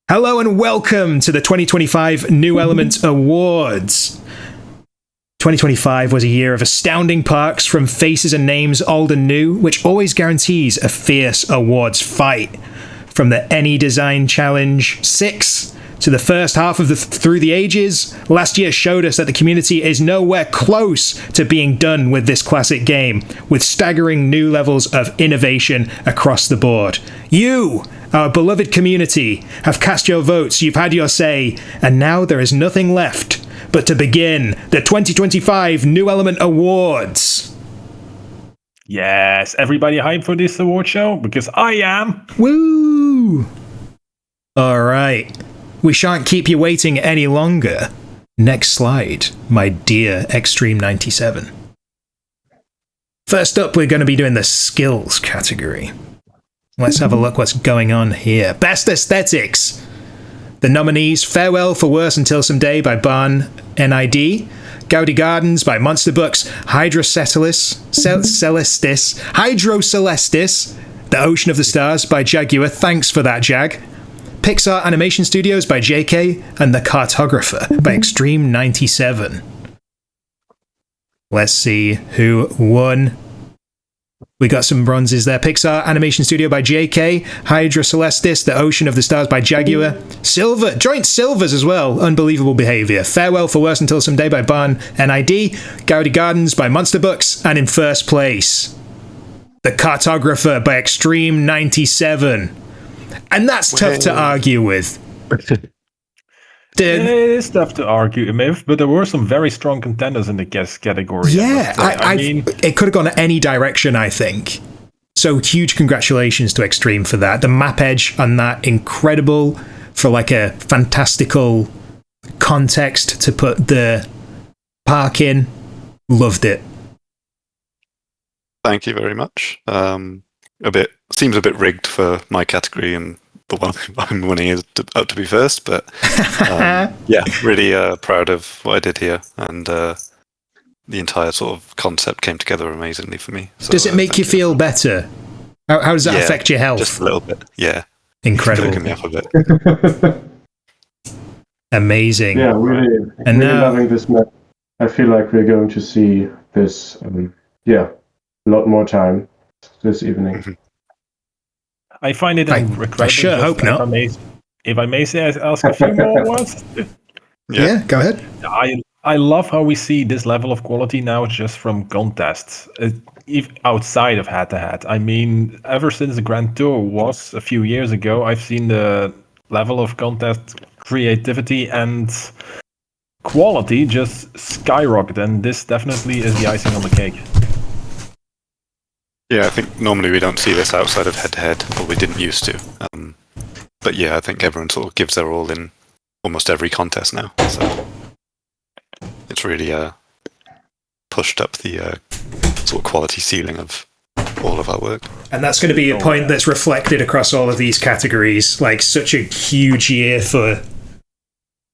Hello and welcome to the 2025 New Element Awards. 2025 was a year of astounding parks from faces and names old and new, which always guarantees a fierce awards fight. From the Any Design Challenge 6 to the first half of the Through the Ages, last year showed us that the community is nowhere close to being done with this classic game, with staggering new levels of innovation across the board. You, our beloved community, have cast your votes, you've had your say, and now there is nothing left but to begin the 2025 New Element Awards. Yes, everybody hyped for this award show? Because I am. Woo! Alright, we shan't keep you waiting any longer. Next slide, my dear Extreme 97. First up, we're going to be doing the skills category. Let's have a look what's going on here. Best Aesthetics. The nominees: Farewell for Worse Until Someday by Barn NID, Gaudi Gardens by Monster Books, Hydrocelestis, The Ocean of the Stars by Jaguar, thanks for that, Jag, Pixar Animation Studios by JK, and The Cartographer by Extreme 97. Let's see who won. We got some bronzes there. Pixar Animation Studio by JK, Hydrocelestis, The Ocean of the Stars by Jaguar, silver, joint silvers as well, Unbelievable Behavior, Farewell for Worse Until Someday by Barn NID, Gaudi Gardens by Monster Books, and in first place, The Cartographer by Extreme 97. And that's tough to argue with. It is tough to argue with, but there were some very strong contenders in the guest category. Yeah, I mean, it could have gone any direction, I think. So huge congratulations to Extreme for that. The map edge on that, incredible, for like a fantastical context to put the park in. Loved it. Thank you very much. Seems a bit rigged for my category, and the one I'm winning is up to be first, but yeah, really proud of what I did here, and the entire sort of concept came together amazingly for me. So, does it make you feel better? How does that affect your health? Just a little bit, yeah. Incredible. It's me off a bit. Amazing. Yeah, really loving this map. I feel like we're going to see this, a lot more time this evening. Mm-hmm. I find it incredible. I sure hope not. If I may say, ask a few more words. Yeah, go ahead. I love how we see this level of quality now just from contests, outside of head-to-head. I mean, ever since the Grand Tour was a few years ago, I've seen the level of contest creativity and quality just skyrocket, and this definitely is the icing on the cake. Yeah, I think normally we don't see this outside of head-to-head, or we didn't used to. But yeah, I think everyone sort of gives their all in almost every contest now. So it's really pushed up the sort of quality ceiling of all of our work. And that's going to be a point that's reflected across all of these categories. Like, such a huge year for,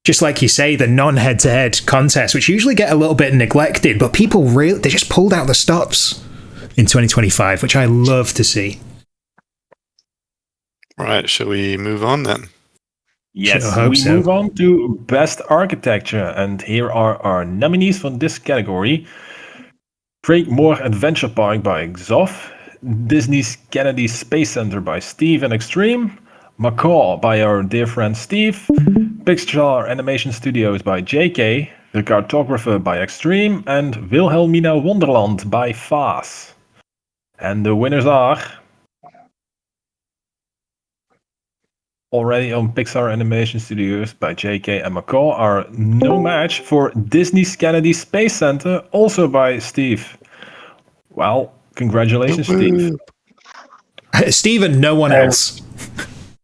just like you say, the non-head-to-head contests, which usually get a little bit neglected, but people they just pulled out the stops in 2025, which I love to see. Right, shall we move on then? Yes, move on to Best Architecture, and here are our nominees for this category. Craigmore Adventure Park by Xof, Disney's Kennedy Space Center by Steve and Extreme, Macaw by our dear friend Steve, Pixar Animation Studios by JK, The Cartographer by Extreme, and Wilhelmina Wonderland by Faas. And the winners are, already on Pixar Animation Studios by JK and Macaw, are no match for Disney's Kennedy Space Center, also by Steve. Well, congratulations, Steve. Steve and no one else.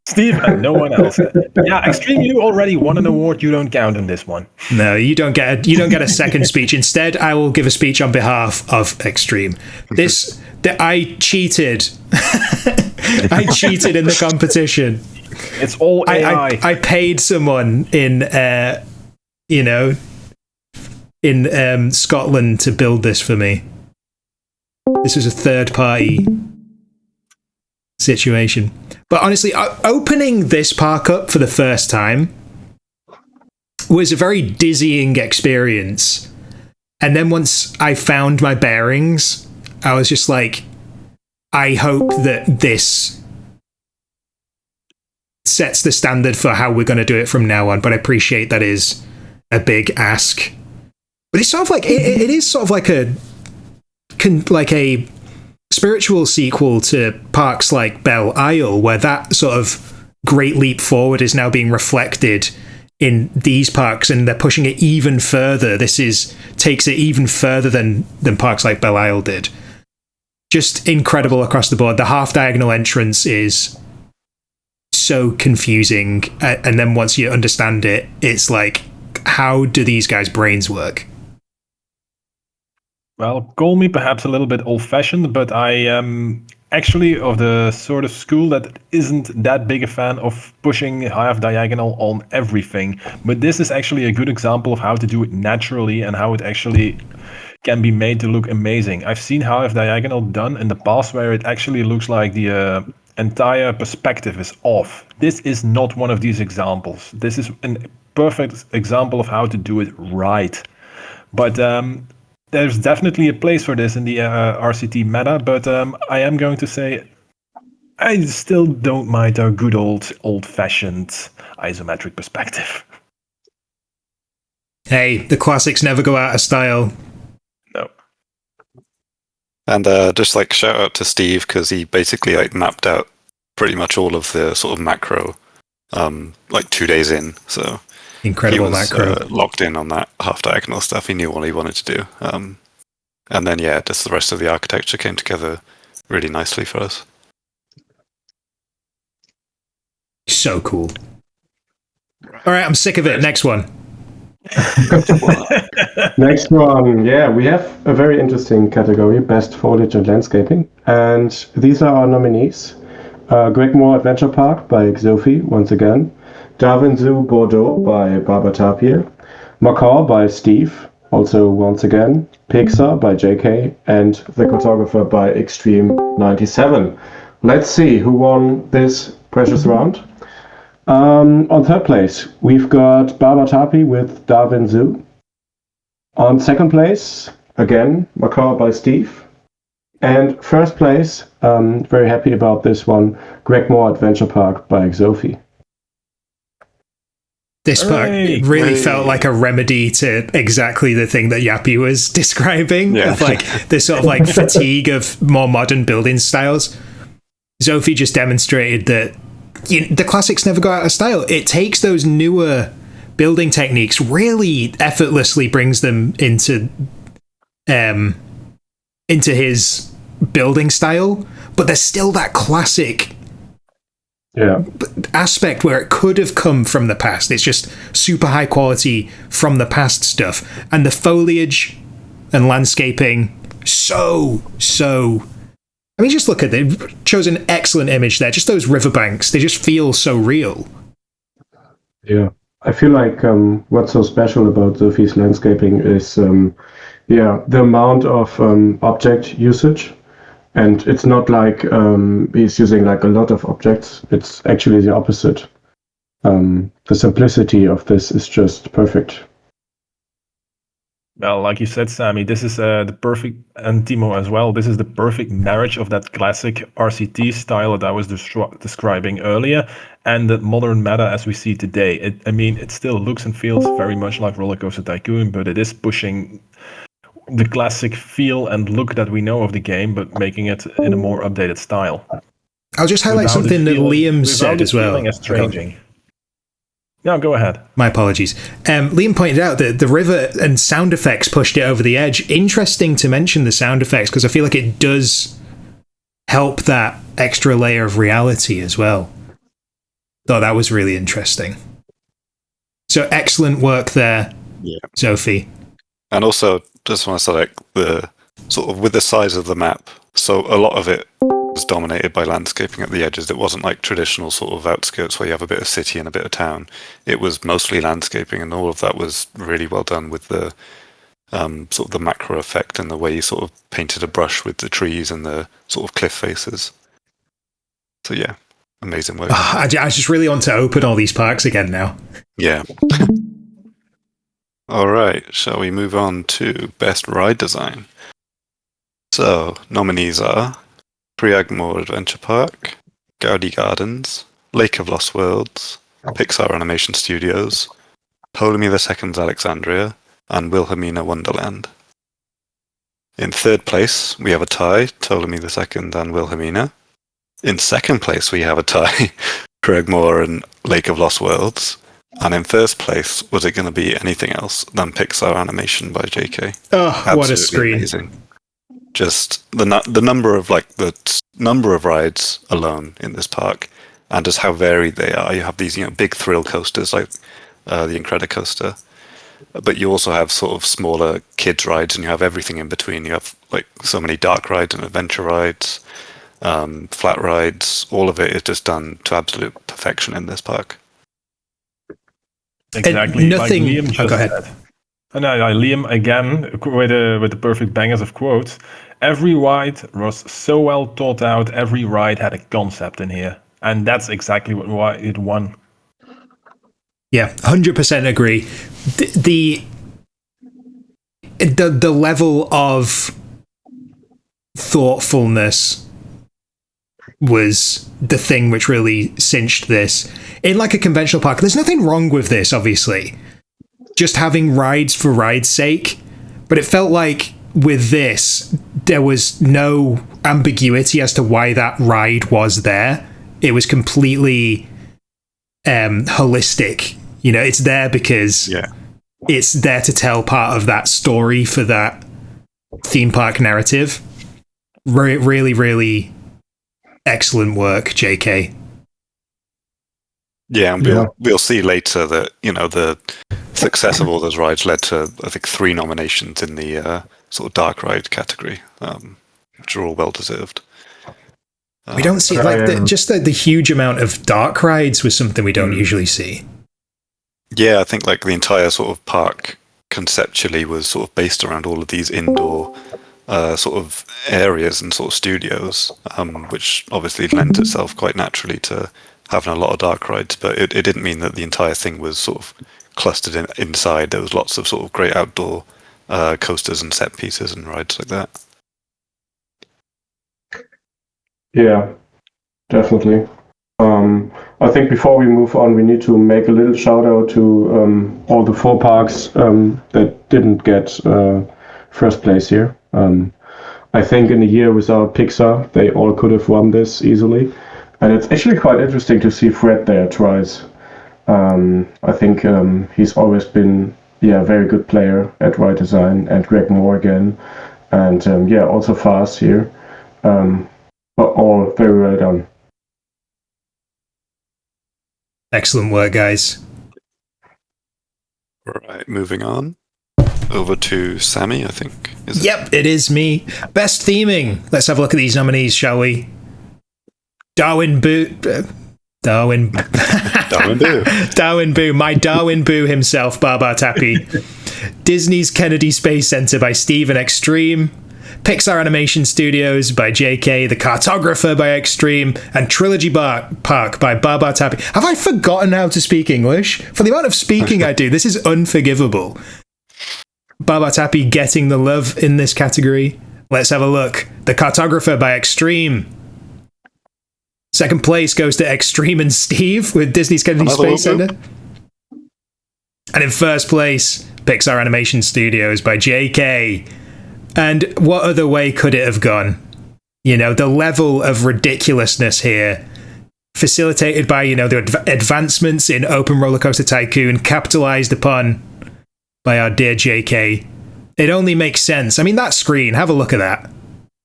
Steve and no one else. Yeah, Extreme, you already won an award. You don't count in this one. No, you don't get a second speech. Instead, I will give a speech on behalf of Extreme. I cheated. I cheated in the competition. It's all AI. I paid someone in Scotland to build this for me. This was a third party. situation. But honestly, opening this park up for the first time was a very dizzying experience. And then once I found my bearings, I was just like, I hope that this sets the standard for how we're going to do it from now on. But I appreciate that is a big ask. But it's sort of like, it is sort of like a spiritual sequel to parks like Belle Isle, where that sort of great leap forward is now being reflected in these parks, and they're pushing it even further. This takes it even further than parks like Belle Isle did. Just incredible across the board. The half diagonal entrance is so confusing, and then once you understand it, it's like, how do these guys' brains work? Well, call me perhaps a little bit old-fashioned, but I am actually of the sort of school that isn't that big a fan of pushing half diagonal on everything. But this is actually a good example of how to do it naturally and how it actually can be made to look amazing. I've seen half diagonal done in the past where it actually looks like the entire perspective is off. This is not one of these examples. This is a perfect example of how to do it right. But there's definitely a place for this in the RCT meta, but I am going to say I still don't mind our good old-fashioned isometric perspective. Hey, the classics never go out of style. No. And just like shout out to Steve, because he basically like mapped out pretty much all of the sort of macro like 2 days in. So incredible he was, macro. Locked in on that half diagonal stuff. He knew what he wanted to do. And then yeah, just the rest of the architecture came together really nicely for us. So cool. All right, I'm sick of it. Next one. Next one, yeah, we have a very interesting category, Best Foliage and Landscaping. And these are our nominees. Greg Moore Adventure Park by Xofi, once again. Darwin Zoo Bordeaux by Barbara Tapir. Macaw by Steve, also once again. Pixar by JK. And The Cartographer by Extreme97. Let's see who won this precious round. On third place, we've got Barbara Tapir with Darwin Zoo. On second place, again, Macaw by Steve. And first place, very happy about this one, Greg Moore Adventure Park by Xofi. This part really felt like a remedy to exactly the thing that Yappy was describing, of like this sort of like fatigue of more modern building styles. Xofi just demonstrated that the classics never go out of style. It takes those newer building techniques, really effortlessly brings them into his building style, but there's still that classic aspect where it could have come from the past. It's just super high quality from the past stuff, and the foliage and landscaping so I mean, just look at it. They've chosen an excellent image there. Just those riverbanks, they just feel so real. Yeah, I feel like what's so special about Xofi's landscaping is the amount of object usage. And it's not like he's using like a lot of objects. It's actually the opposite. The simplicity of this is just perfect. Well, like you said, Sammy, this is the perfect, and Timo as well, this is the perfect marriage of that classic RCT style that I was describing earlier and the modern meta as we see today. It still looks and feels very much like Roller Coaster Tycoon, but it is pushing the classic feel and look that we know of the game, but making it in a more updated style. I'll just highlight something that Liam said as well. No, go ahead. My apologies. Liam pointed out that the river and sound effects pushed it over the edge. Interesting to mention the sound effects, because I feel like it does help that extra layer of reality as well. Thought that was really interesting. So excellent work there, Xofi. And also, just want to say, like, the sort of with the size of the map, so a lot of it was dominated by landscaping at the edges. It wasn't like traditional sort of outskirts where you have a bit of city and a bit of town. It was mostly landscaping, and all of that was really well done with the sort of the macro effect and the way you sort of painted a brush with the trees and the sort of cliff faces. So yeah, amazing work. I just really want to open all these parks again now. Yeah. All right, shall we move on to Best Ride Design? So, nominees are Priagmore Adventure Park, Gaudi Gardens, Lake of Lost Worlds, Pixar Animation Studios, Ptolemy II's Alexandria, and Wilhelmina Wonderland. In third place, we have a tie, Ptolemy II and Wilhelmina. In second place, we have a tie, Priagmore and Lake of Lost Worlds. And in first place, was it going to be anything else than Pixar Animation by JK? Oh, Absolutely what a screen. Amazing. Just the number of the number of rides alone in this park, and just how varied they are. You have these big thrill coasters like the Incredicoaster, but you also have sort of smaller kids rides, and you have everything in between. You have like so many dark rides and adventure rides, flat rides. All of it is just done to absolute perfection in this park. Exactly. And nothing. Like Liam just go ahead. said. And Liam again with the perfect bangers of quotes. Every ride was so well thought out. Every ride had a concept in here, and that's exactly why it won. Yeah, 100% agree. The level of thoughtfulness was the thing which really cinched this. In like a conventional park, there's nothing wrong with this, obviously. Just having rides for ride's sake. But it felt like with this, there was no ambiguity as to why that ride was there. It was completely holistic. It's there because it's there to tell part of that story for that theme park narrative. Really, really excellent work, JK. Yeah, and we'll see later that the success of all those rides led to, I think, 3 nominations in the sort of dark ride category, which are all well deserved. We don't see the huge amount of dark rides was something we don't usually see. Yeah, I think like the entire sort of park conceptually was sort of based around all of these indoor sort of areas and sort of studios, which obviously lends itself quite naturally to having a lot of dark rides, but it didn't mean that the entire thing was sort of clustered inside. There was lots of sort of great outdoor coasters and set pieces and rides like that. Yeah, definitely. I think before we move on, we need to make a little shout out to all the 4 parks that didn't get first place here. I think in a year without Pixar, they all could have won this easily. And it's actually quite interesting to see Fred there twice. I think he's always been a very good player at ride design, and Greg Moore again. And also Fast here. But all very well done. Excellent work, guys. Right, moving on. Over to Sammy, I think. Yep, it is me. Best theming. Let's have a look at these nominees, shall we? Darwin Boo. Darwin Boo. My Darwin Boo himself, Baba Tapi. Disney's Kennedy Space Center by Steven Extreme. Pixar Animation Studios by JK, The Cartographer by Extreme, and Trilogy Park by Baba Tapi. Have I forgotten how to speak English? For the amount of speaking I do, this is unforgivable. Baba Tapi getting the love in this category. Let's have a look. The Cartographer by Extreme. Second place goes to Extreme and Steve with Disney's Kennedy Space Center. And in first place, Pixar Animation Studios by JK. And what other way could it have gone? The level of ridiculousness here, facilitated by, the advancements in Open Roller Coaster Tycoon, capitalized upon by our dear JK. It only makes sense. I mean, that screen, have a look at that.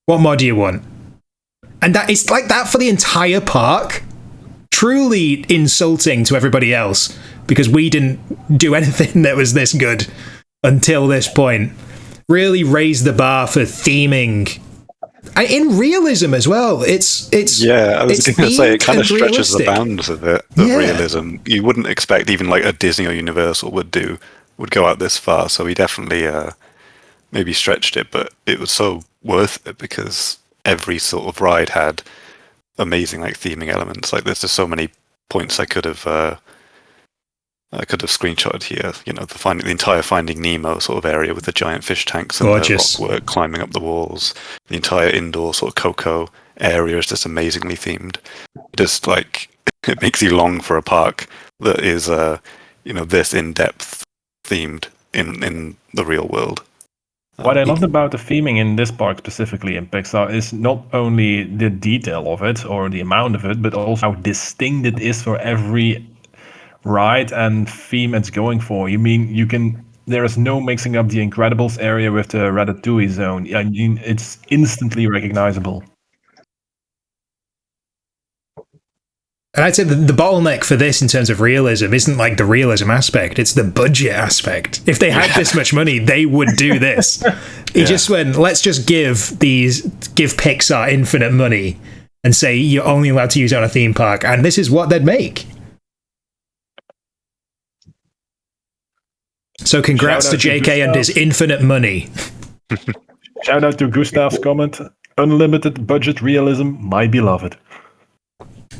What more do you want? And that it's like that for the entire park. Truly insulting to everybody else, because we didn't do anything that was this good until this point. Really raised the bar for theming. And in realism as well. It's I was going to say, it kind of stretches the bounds of it, of realism. You wouldn't expect even like a Disney or Universal would go out this far, so we definitely maybe stretched it, but it was so worth it because every sort of ride had amazing like theming elements. Like there's just so many points I could have screenshotted here. The entire Finding Nemo sort of area with the giant fish tanks and Gorgeous. the rockwork climbing up the walls. The entire indoor sort of Coco area is just amazingly themed. Just like it makes you long for a park that is this in-depth themed in the real world. What I loved about the theming in this park specifically in Pixar is not only the detail of it or the amount of it, but also how distinct it is for every ride and theme it's going for. There is no mixing up the Incredibles area with the Ratatouille zone. I mean, it's instantly recognizable. And I'd say the bottleneck for this in terms of realism isn't like the realism aspect, it's the budget aspect. If they had this much money, they would do this. He just went, let's just give Pixar infinite money and say you're only allowed to use it on a theme park, and this is what they'd make. So congrats to JK and his infinite money. Shout out to Gustav's comment, unlimited budget realism, my beloved.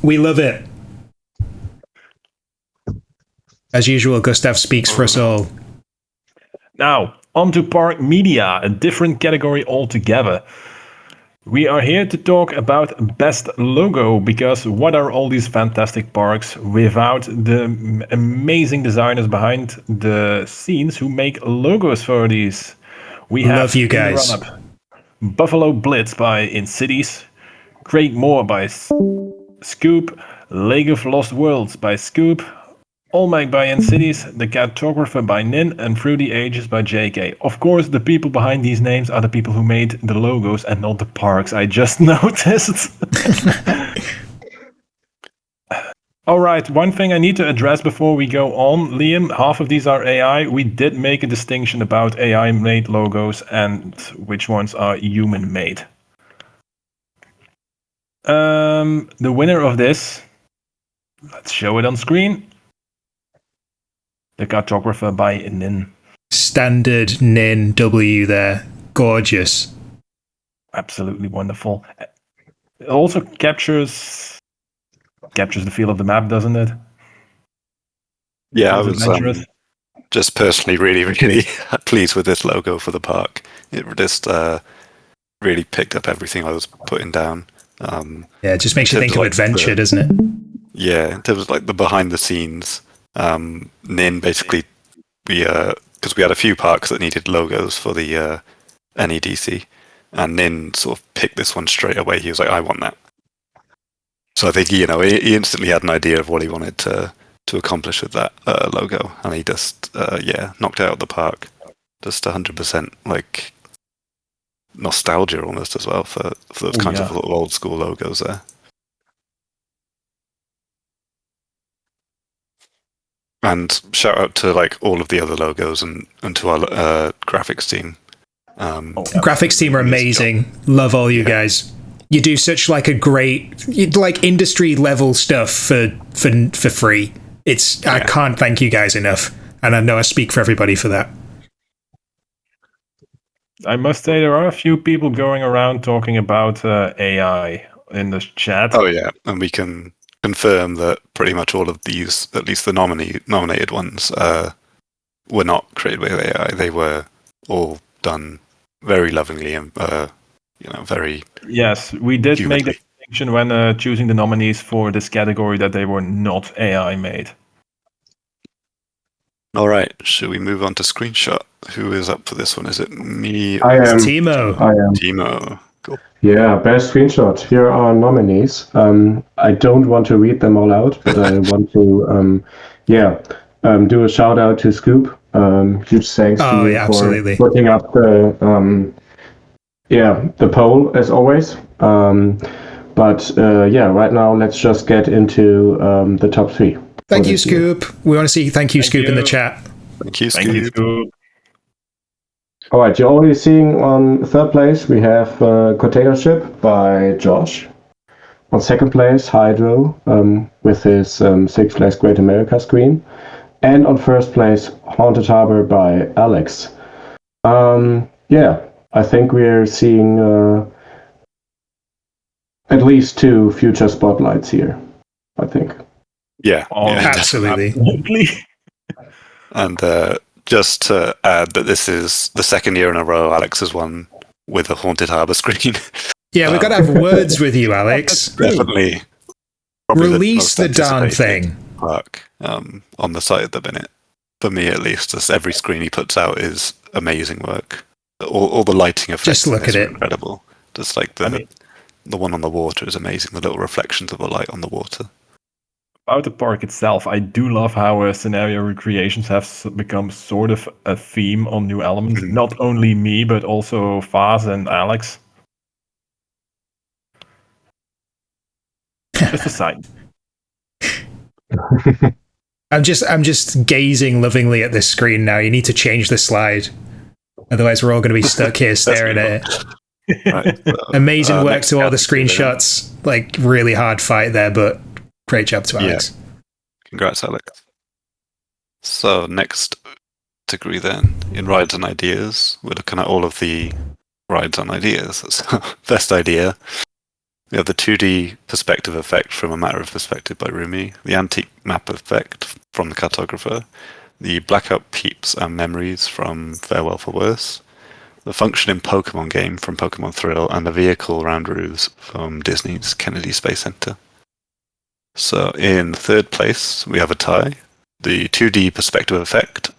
We love it. As usual, Gustav speaks for us all. Now, on to park media, a different category altogether. We are here to talk about best logo, because what are all these fantastic parks without the amazing designers behind the scenes who make logos for these? We have love you guys. in the run-up, Buffalo Blitz by InCities, Craig Moore by Scoop, Lake of Lost Worlds by Scoop, Olmec by InCities, The Cartographer by Nin, and Through the Ages by JK. Of course, the people behind these names are the people who made the logos and not the parks, I just noticed. Alright, one thing I need to address before we go on, Liam, half of these are AI. We did make a distinction about AI-made logos and which ones are human-made. The winner of this, let's show it on screen. The Cartographer by Nin. Standard Nin W there. Gorgeous. Absolutely wonderful. It also captures the feel of the map, doesn't it? Yeah, I was just personally really, really pleased with this logo for the park. It just really picked up everything I was putting down. It just makes you think of adventure, doesn't it? Yeah, in terms of like the behind the scenes, Nin basically, because we had a few parks that needed logos for the NEDC, and Nin sort of picked this one straight away. He was like, I want that. So I think, he instantly had an idea of what he wanted to accomplish with that logo, and he just, knocked it out of the park. Just 100% like nostalgia almost as well for those kinds of little old school logos there. And shout out to like all of the other logos and to our graphics team. Graphics team are amazing. Love all you guys. You do such like a great, like industry level stuff for free. I can't thank you guys enough, and I know I speak for everybody for that. I must say there are a few people going around talking about AI in the chat. Oh yeah, and we can confirm that pretty much all of these, at least the nominated ones, were not created with AI. They were all done very lovingly and very. Yes, we did humanly. make the distinction when choosing the nominees for this category that they were not AI made. All right, should we move on to screenshot? Who is up for this one? Is it me? I am. Timo. I am. Timo. Cool. Yeah, best screenshot. Here are nominees. I don't want to read them all out, but I want to, do a shout out to Scoop. Huge thanks to you for putting up the poll as always. Right now let's just get into the top three. Thank you, Scoop. We want to see thank you, Scoop, in the chat. Thank you, Thank you, Scoop. All right, you're already seeing on third place, we have Container Ship by Josh. On second place, Hydro with his Six Flags Great America screen. And on first place, Haunted Harbor by Alex. I think we're seeing at least 2 future spotlights here, I think. Yeah, absolutely. And just to add that this is the second year in a row Alex has won with a Haunted Harbour screen. Yeah, we've got to have words with you, Alex. Definitely. Release the darn thing. Park on the site at the minute. For me, at least, just every screen he puts out is amazing work. All the lighting effects just look at it. Incredible. Just like the one on the water is amazing. The little reflections of the light on the water. About the park itself, I do love how scenario recreations have become sort of a theme on New Elements. Not only me, but also Faz and Alex. Just a side. I'm just gazing lovingly at this screen now. You need to change the slide. Otherwise, we're all going to be stuck here staring at it. Right, so, amazing work to all the screenshots. Like, really hard fight there, but great job to Alex. Yeah. Congrats, Alex. So, next category then, in rides and ideas, we're looking at all of the rides and ideas. So, best idea. We have the 2D perspective effect from A Matter of Perspective by Rumi, the antique map effect from The Cartographer, the blackout peeps and memories from Farewell for Worse, the functioning Pokemon game from Pokemon Thrill, and the vehicle round roofs from Disney's Kennedy Space Center. So in third place, we have a tie, the 2D perspective effect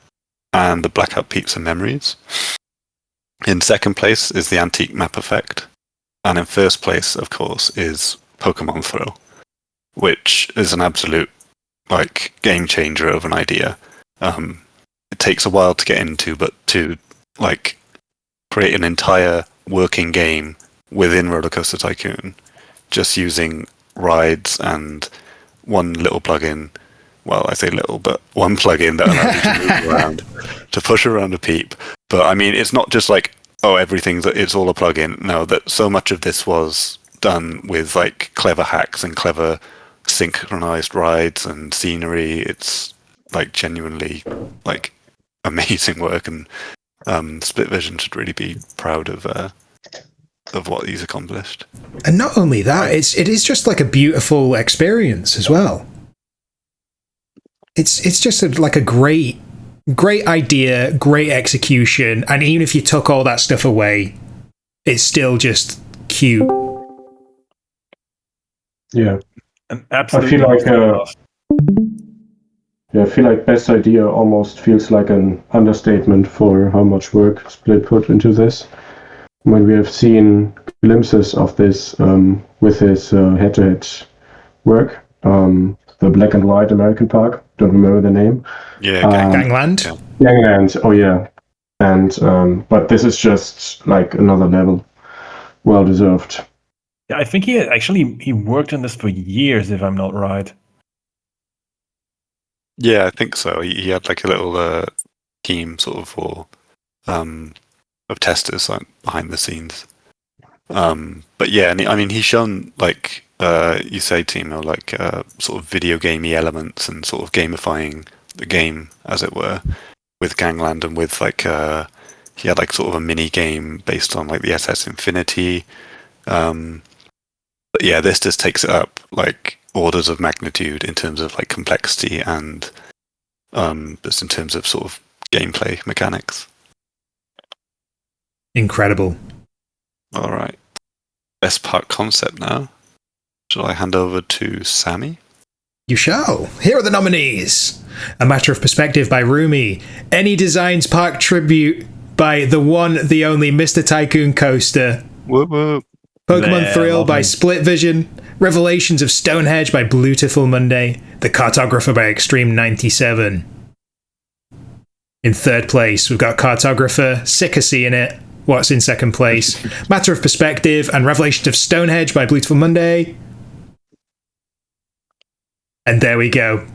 and the blackout peeps and memories. In second place is the antique map effect. And in first place, of course, is Pokemon Thrill, which is an absolute game changer of an idea. It takes a while to get into, but to create an entire working game within Roller Coaster Tycoon, just using rides and one little plugin. Well, I say little, but one plugin that allows you to move around, to push around a peep. But I mean, it's not just it's all a plugin. No, that so much of this was done with clever hacks and clever synchronized rides and scenery. It's genuinely amazing work, and Split Vision should really be proud of what he's accomplished. And not only that, it is just a beautiful experience as well. It's just a great idea, great execution, and even if you took all that stuff away, it's still just cute. Yeah. Absolutely. I feel like best idea almost feels like an understatement for how much work Split put into this. When we have seen glimpses of this with his head-to-head work, the black and white American Park, don't remember the name. Yeah, Gangland. Gangland, oh yeah. And but this is just another level. Well deserved. Yeah, I think he worked on this for years, if I'm not right. Yeah, I think so. He had a little team sort of for of testers behind the scenes. But yeah, I mean, he's shown you say, Timo, sort of video gamey elements and sort of gamifying the game, as it were, with Gangland, and with he had sort of a mini game based on the SS Infinity. But yeah, this just takes it up orders of magnitude in terms of complexity and just in terms of sort of gameplay mechanics. Incredible. All right. Best park concept now. Shall I hand over to Sammy? You shall. Here are the nominees. A Matter of Perspective by Rumi. Any Designs Park Tribute by the one, the only Mr. Tycoon Coaster. Whoop whoop. Pokemon Thrill by Split Vision. Revelations of Stonehenge by Blutiful Monday. The Cartographer by Extreme 97. In third place, we've got Cartographer, sick of seeing it. What's in second place? Matter of Perspective and Revelations of Stonehenge by Blutiful Monday. And there we go.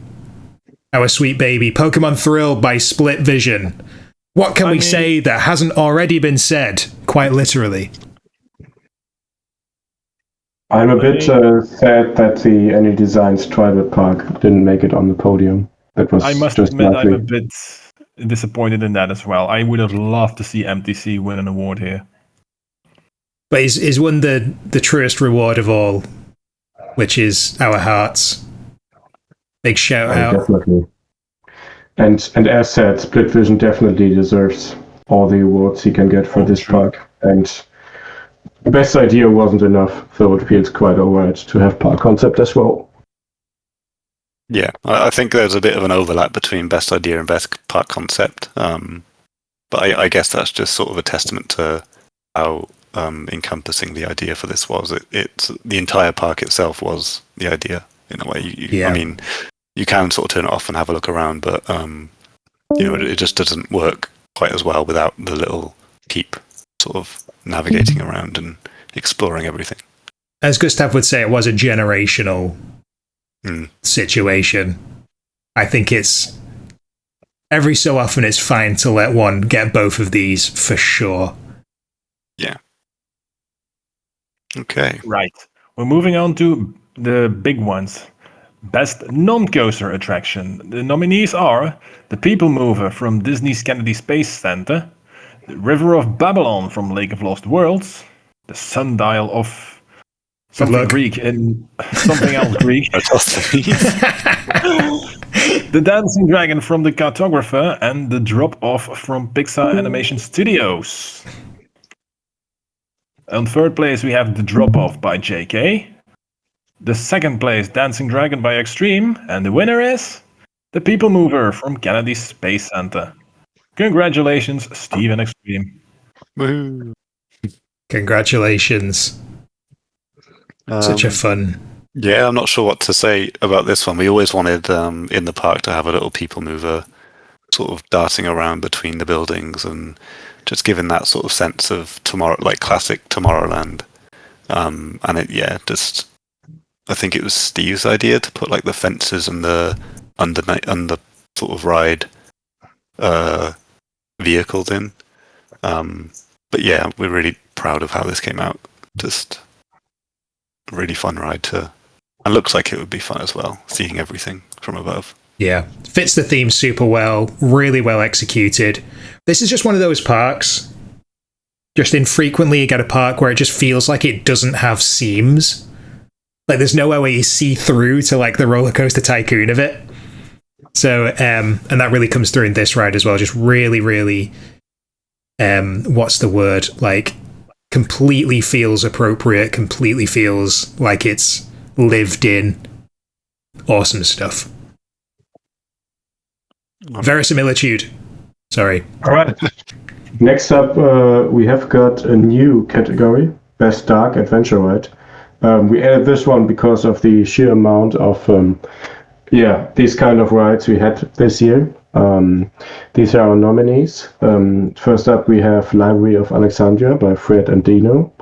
Our sweet baby, Pokemon Thrill by Split Vision. What can we say that hasn't already been said, quite literally? I'm a bit sad that the Any Designs Tribal Park didn't make it on the podium. That was I must just admit, lovely. I'm a bit disappointed in that as well. I would have loved to see MTC win an award here. But he's won the truest reward of all, which is our hearts. Big shout out. Definitely. And as said, Split Vision definitely deserves all the awards he can get for this park. And best idea wasn't enough, though it feels quite alright to have park concept as well. Yeah, I think there's a bit of an overlap between best idea and best park concept. But I guess that's just sort of a testament to how encompassing the idea for this was. It's the entire park itself was the idea in a way. I mean, you can sort of turn it off and have a look around, but it just doesn't work quite as well without the little keep sort of navigating around and exploring everything. As Gustav would say, it was a generational situation. I think it's every so often it's fine to let one get both of these for sure. Yeah. Okay. Right. We're moving on to the big ones. Best non-coaster attraction. The nominees are the People Mover from Disney's Kennedy Space Center, the River of Babylon from Lake of Lost Worlds, the Sundial of something Greek and something else Greek. The Dancing Dragon from The Cartographer, and the Drop-Off from Pixar Animation Studios. On third place, we have The Drop-Off by JK. The second place, Dancing Dragon by Extreme. And the winner is The People Mover from Kennedy Space Center. Congratulations, Steve and Extreme. Woo. Congratulations. Such a fun. Yeah, I'm not sure what to say about this one. We always wanted in the park to have a little People Mover sort of darting around between the buildings and just giving that sort of sense of tomorrow, like classic Tomorrowland. And I think it was Steve's idea to put like the fences and the under sort of ride vehicles in. But yeah, we're really proud of how this came out. Just a really fun ride and looks like it would be fun as well, seeing everything from above. Yeah, fits the theme super well, really well executed. This is just one of those parks. Just infrequently you get a park where it just feels like it doesn't have seams. Like there's nowhere where you see through to like the roller coaster tycoon of it. So, and that really comes through in this ride as well. Just really, really, what's the word? Like completely feels appropriate, completely feels like it's lived in. Awesome stuff. Verisimilitude. Sorry. All right. Next up, we have got a new category, Best Dark Adventure Ride. We added this one because of the sheer amount of, these kind of rides we had this year. These are our nominees. First up, we have Library of Alexandria by Fred and Dino.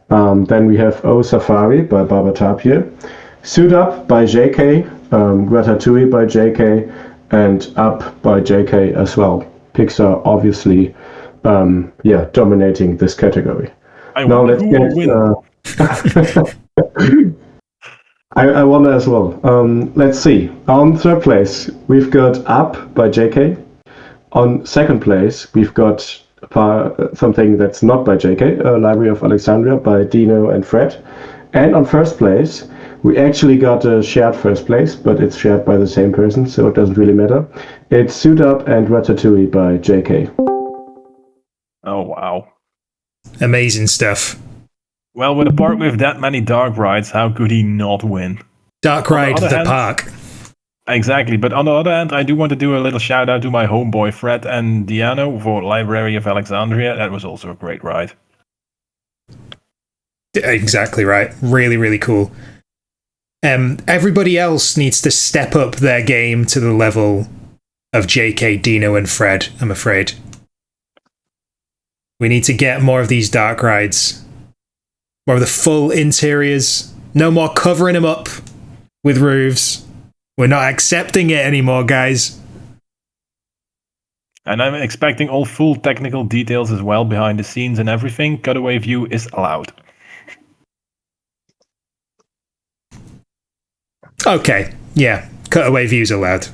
Then we have O Safari by Baba Tapia. Suit Up by JK. Ratatouille by JK. And Up by JK as well. Pixar obviously, dominating this category. Now let's get. I wonder as well. Let's see. On third place, we've got Up by JK. On second place, we've got something that's not by JK, Library of Alexandria by Dino and Fred. And on first place, we actually got a shared first place, but it's shared by the same person, so it doesn't really matter. It's Suit Up and Ratatouille by JK. Oh, wow. Amazing stuff. Well, with a park with that many dark rides, how could he not win? Dark Ride the park. Exactly, but on the other hand, I do want to do a little shout out to my homeboy Fred and Diano for Library of Alexandria. That was also a great ride. Exactly right. Really, really cool. Everybody else needs to step up their game to the level of JK, Dino, and Fred, I'm afraid. We need to get more of these dark rides. More of the full interiors. No more covering them up with roofs. We're not accepting it anymore, guys. And I'm expecting all full technical details as well behind the scenes and everything. Cutaway view is allowed. Okay, yeah. Cutaway views allowed.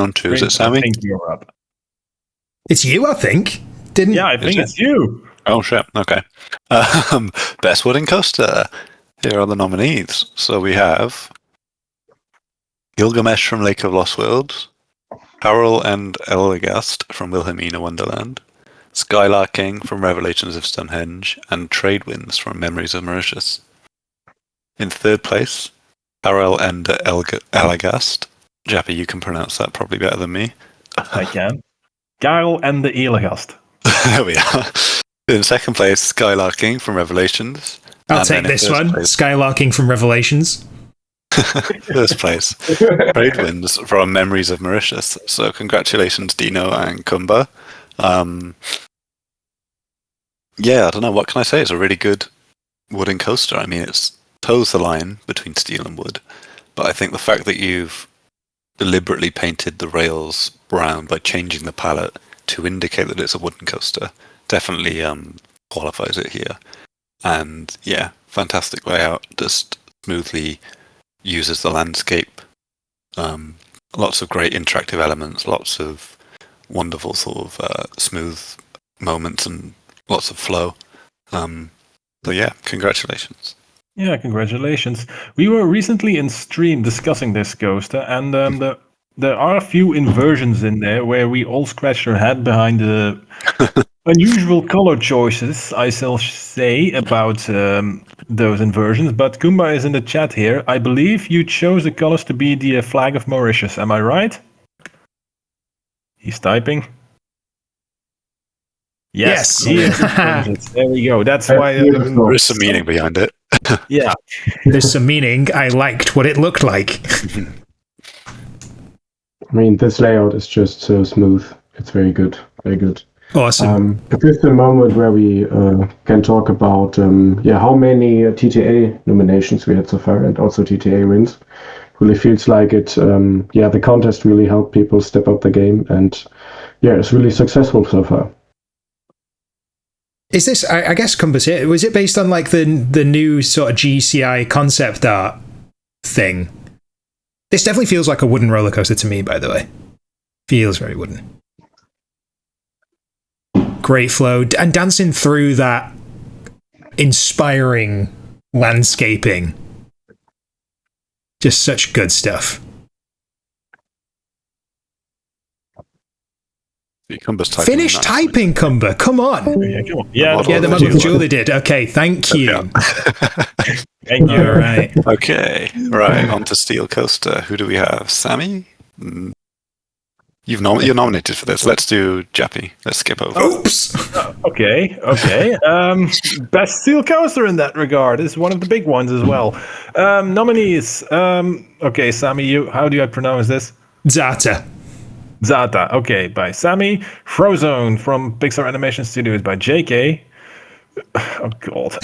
on to? Is it Sammy? I think you're up. It's you, I think. Yeah, I think it's you. Oh shit! Okay. Best wooden coaster. Here are the nominees. So we have Gilgamesh from Lake of Lost Worlds, Harold and Elagast from Wilhelmina Wonderland, Skylarking from Revelations of Stonehenge, and Trade Winds from Memories of Mauritius. In third place, Harold and Elagast. Jappy, you can pronounce that probably better than me. I can. Karel and the Elagast. There we are. In second place, Skylarking from Revelations. I'll take this one. Skylarking from Revelations. First place, Trade Winds from Memories of Mauritius. So congratulations, Dino and Kumba. Yeah, I don't know, what can I say? It's a really good wooden coaster. I mean, it toes the line between steel and wood, but I think the fact that you've deliberately painted the rails brown by changing the palette to indicate that it's a wooden coaster definitely qualifies it here. And yeah, fantastic layout, just smoothly uses the landscape. Lots of great interactive elements, lots of wonderful sort of smooth moments and lots of flow. So yeah, congratulations. Yeah, congratulations. We were recently in stream discussing this coaster, and there are a few inversions in there where we all scratched our head behind the unusual color choices, I shall say, about those inversions. But Kumba is in the chat here. I believe you chose the colors to be the flag of Mauritius. Am I right? He's typing. Yes. There we go. That's why there is some meaning behind it. Yeah. There's some meaning. I liked what it looked like. I mean, this layout is just so smooth. It's very good. Very good. Awesome. This is the moment where we can talk about how many TTA nominations we had so far, and also TTA wins. Really feels like it. The contest really helped people step up the game, and it's really successful so far. Is this? I guess Kumba's here. Was it based on like the new sort of GCI concept art thing? This definitely feels like a wooden roller coaster to me. By the way, feels very wooden. Great flow and dancing through that inspiring landscaping. Just such good stuff. Finish typing, Kumba. Come on. Yeah, the model of Julie did. Okay, thank you. Thank you. All right. Okay, right. On to Steel Coaster. Who do we have? Sammy? You're nominated for this. Let's do Jappy. Let's skip over. Oops. Okay. Best steel coaster in that regard is one of the big ones as well. Nominees. Okay, Sammy, how do I pronounce this? Zata. Okay, by Sammy. Frozone from Pixar Animation Studios by JK. Oh God.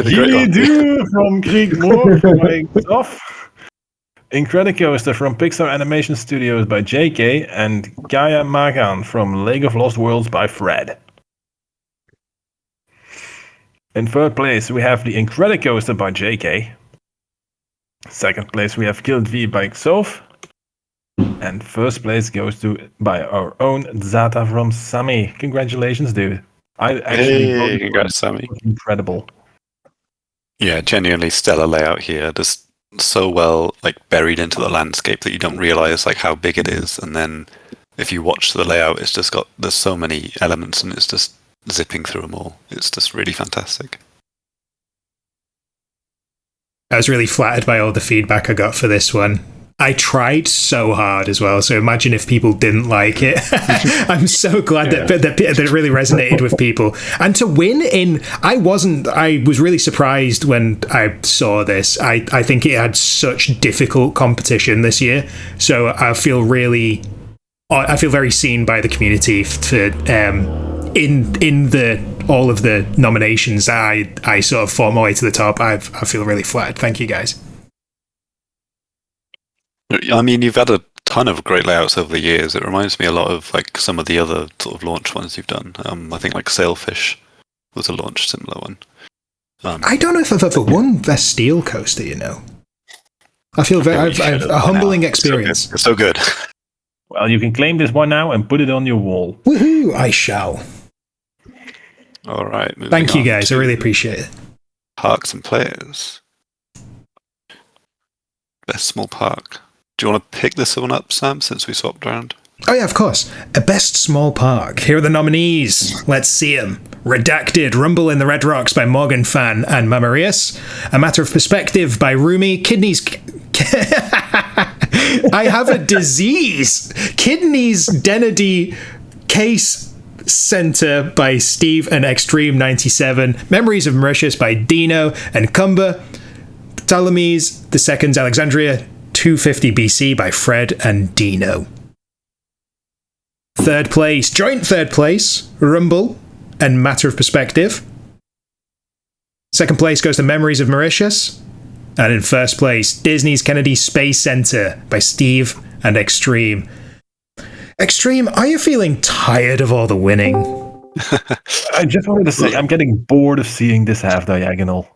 Gilly from Krieg Moor by Zoff. Incredicoaster from Pixar Animation Studios by JK, and Gaia Magan from Lake of Lost Worlds by Fred. In third place, we have the Incredicoaster by JK. Second place, we have Guild V by Xof. And first place goes by our own Zata from Sammy. Congratulations, dude. Congrats, Sammy. Incredible. Yeah, genuinely stellar layout here. Just so well buried into the landscape that you don't realize how big it is, and then if you watch the layout, it's just there's so many elements and it's just zipping through them all. It's just really fantastic. I was really flattered by all the feedback I got for this one. I tried so hard as well, so imagine if people didn't like it. I'm so glad that it really resonated with people. And to win I was really surprised when I saw this. I think it had such difficult competition this year, so I feel very seen by the community for in all of the nominations. I sort of fought my way to the top. I feel really flattered. Thank you guys. I mean, you've had a ton of great layouts over the years. It reminds me a lot of some of the other sort of launch ones you've done. I think Sailfish was a launch similar one. I don't know if I've ever won Best Steel Coaster, I feel I've a humbling experience. It's so good. Well, you can claim this one now and put it on your wall. Woohoo! I shall. All right. Thank you, guys. I really appreciate it. Parks and players. Best small park. Do you want to pick this one up, Sam, since we swapped around? Oh yeah, of course. A best small park. Here are the nominees. Let's see them. Redacted, Rumble in the Red Rocks by Morgan Fan and Mamarius. A Matter of Perspective by Rumi. Kidneys... I have a disease. Kidneys Denedy Case Center by Steve and Extreme 97. Memories of Mauritius by Dino and Cumber. Ptolemies II's Alexandria 250 BC by Fred and Dino. Third place, joint third place, Rumble and Matter of Perspective. Second place goes to Memories of Mauritius. And in first place, Disney's Kennedy Space Center by Steve and Extreme. Extreme, are you feeling tired of all the winning? I just wanted to say, I'm getting bored of seeing this half diagonal.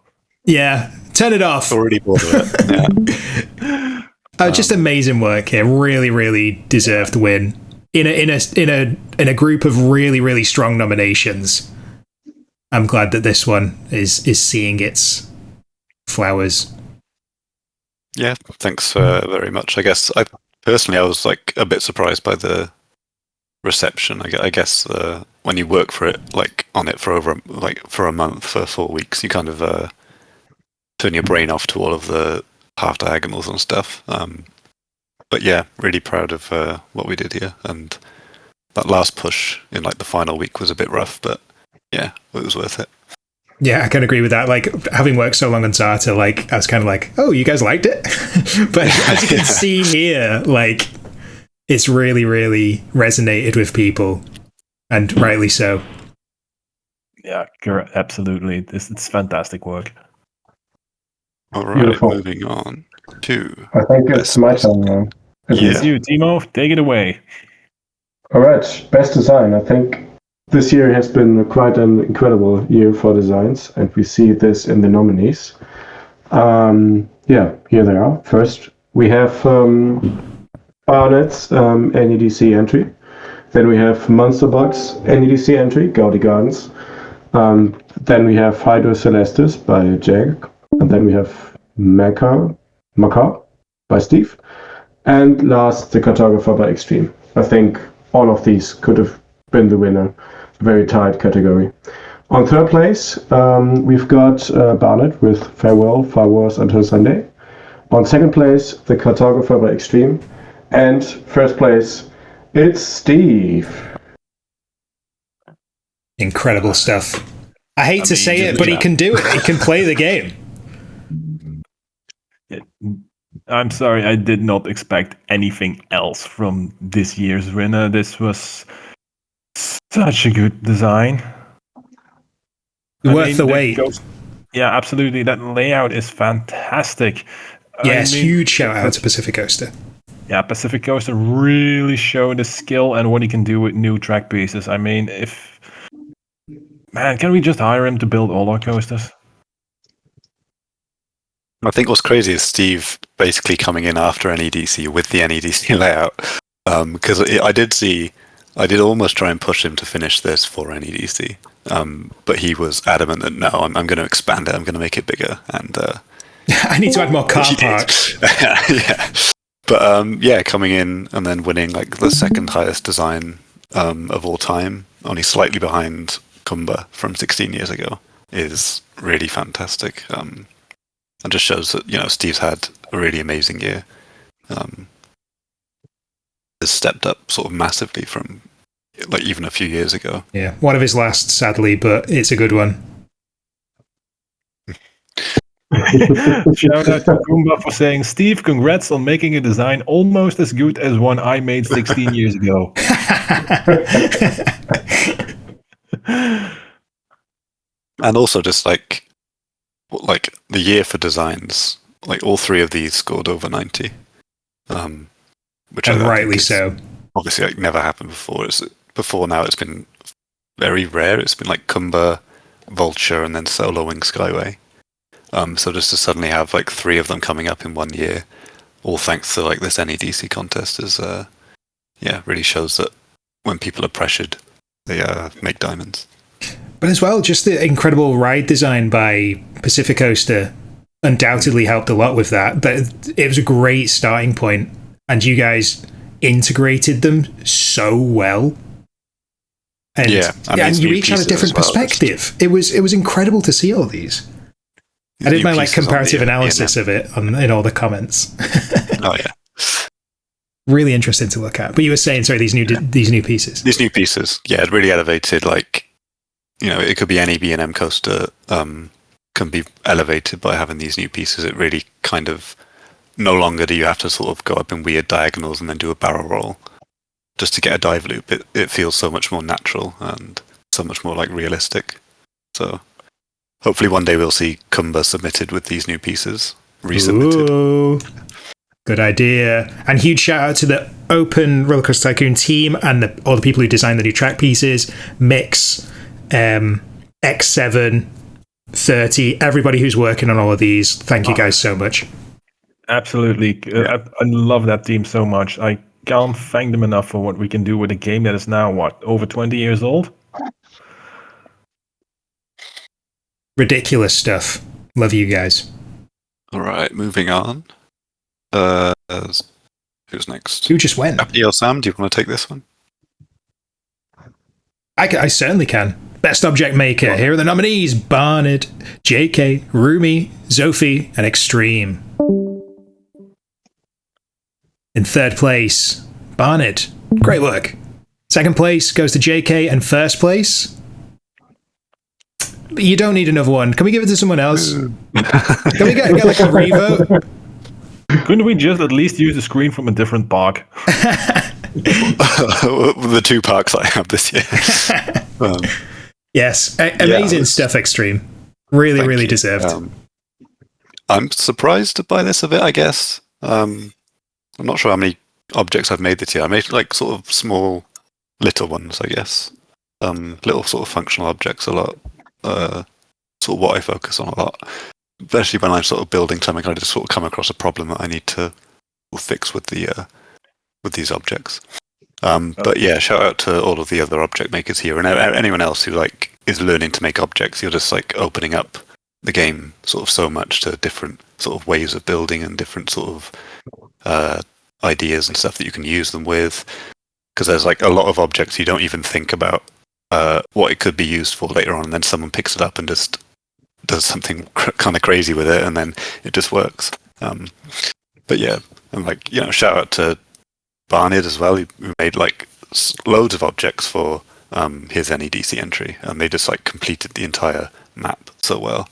Yeah, turn it off. Already bored of it. Yeah. Just amazing work here. Really, really deserved win in a group of really, really strong nominations. I'm glad that this one is seeing its flowers. Yeah, thanks very much. I guess I was like a bit surprised by the reception. I guess when you work for it, like on it for for a month, for 4 weeks, you kind of turn your brain off to all of the half diagonals and stuff. But yeah, really proud of what we did here. And that last push in like the final week was a bit rough, but yeah, it was worth it. Yeah, I can agree with that. Like, having worked so long on Zata, like, I was kind of like, oh, you guys liked it? But as you can see here, like, it's really, really resonated with people, and rightly so. Yeah, absolutely. It's fantastic work. All right, Beautiful. Moving on to... I think it's my turn now. It's you, Timo. Take it away. All right, best design. I think this year has been quite an incredible year for designs, and we see this in the nominees. Here they are. First, we have Barnett's NEDC entry. Then we have Monsterbox NEDC entry, Gaudi Gardens. Then we have Hydro Celestis by Jag. And then we have Macar by Steve. And last, the Cartographer by Extreme. I think all of these could have been the winner. Very tight category. On third place, we've got Barnett with Farewell, Far Wars Until Sunday. On second place, the Cartographer by Extreme. And first place, it's Steve. Incredible stuff. I hate to say it, but he can do it. He can play the game. I'm sorry, I did not expect anything else from this year's winner. This was such a good design. Worth the wait. Yeah, absolutely. That layout is fantastic. Yes, huge shout out to Pacific Coaster. Yeah, Pacific Coaster really showed the skill and what he can do with new track pieces. I mean, can we just hire him to build all our coasters? I think what's crazy is Steve basically coming in after NEDC with the NEDC layout. Because I did almost try and push him to finish this for NEDC. But he was adamant that no, I'm going to expand it. I'm going to make it bigger. And I need to add more car parks. Yeah. But coming in and then winning like the second highest design of all time, only slightly behind Kumba from 16 years ago, is really fantastic. And just shows that Steve's had a really amazing year. Has stepped up sort of massively from like even a few years ago. Yeah, one of his last, sadly, but it's a good one. Shout out to Kumba for saying, Steve, congrats on making a design almost as good as one I made 16 years ago. And also just like the year for designs, like all three of these scored over 90. Which and rightly so. Obviously like never happened before. Before now it's been very rare. It's been like Kumba, Vulture, and then Solo Wing Skyway. So just to suddenly have like three of them coming up in 1 year, all thanks to like this NEDC contest is really shows that when people are pressured, they make diamonds. But as well, just the incredible ride design by Pacific Coaster undoubtedly helped a lot with that. But it was a great starting point, and you guys integrated them so well. And, and you each had a different perspective. It was incredible to see all these. I did my like comparative analysis of it in all the comments. Oh yeah, really interesting to look at. But you were saying, sorry, these new pieces. These new pieces, yeah, it really elevated. Like, you know, it could be any B&M coaster can be elevated by having these new pieces. It really kind of no longer do you have to sort of go up in weird diagonals and then do a barrel roll just to get a dive loop. It feels so much more natural and so much more like realistic. So hopefully one day we'll see Kumba submitted with these new pieces, resubmitted. Ooh, good idea. And huge shout out to the Open Rollercoaster Tycoon team and all the people who designed the new track pieces, Mix, X7, 30, everybody who's working on all of these. Thank you guys so much. Absolutely. I love that team so much. I can't thank them enough for what we can do with a game that is now, over 20 years old? Ridiculous stuff. Love you guys. All right, moving on. Who's next? Who just went? Abdi or Sam, do you want to take this one? I certainly can. Best Object Maker. Here are the nominees: Barnard, JK, Rumi, Zophie, and Extreme. In third place, Barnard. Great work. Second place goes to JK, and first place... You don't need another one. Can we give it to someone else? Can we get like a revote? Couldn't we just at least use the screen from a different park? The 2 parks I have this year. Yes, amazing stuff, Extreme. Really deserved. I'm surprised by this a bit, I guess. I'm not sure how many objects I've made this year. I made like sort of small, little ones, I guess. Little sort of functional objects a lot. Sort of what I focus on a lot, especially when I'm sort of building something. I just sort of come across a problem that I need to fix with these objects. But yeah, shout out to all of the other object makers here and anyone else who like is learning to make objects. You're just like opening up the game sort of so much to different sort of ways of building and different sort of ideas and stuff that you can use them with. Because there's like a lot of objects you don't even think about what it could be used for later on, and then someone picks it up and just does something kind of crazy with it, and then it just works. But yeah, and like, you know, shout out to Barnard as well, who made like loads of objects for his NEDC entry, and they just like completed the entire map so well.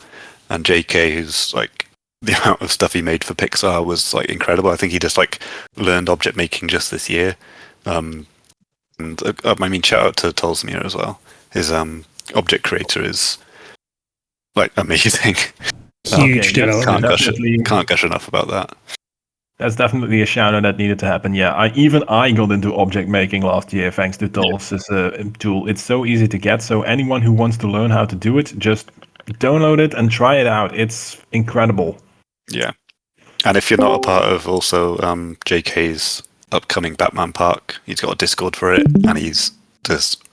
And JK, who's like, the amount of stuff he made for Pixar was like incredible. I think he just like learned object making just this year. And I mean, shout out to Tolsmir as well. His object creator is like amazing. Huge development. Can't gush enough about that. That's definitely a shout out that needed to happen. Yeah, I got into object making last year thanks to Tols' tool. It's so easy to get. So anyone who wants to learn how to do it, just download it and try it out. It's incredible. Yeah, and if you're not a part of also JK's upcoming Batman Park, he's got a Discord for it, and he's just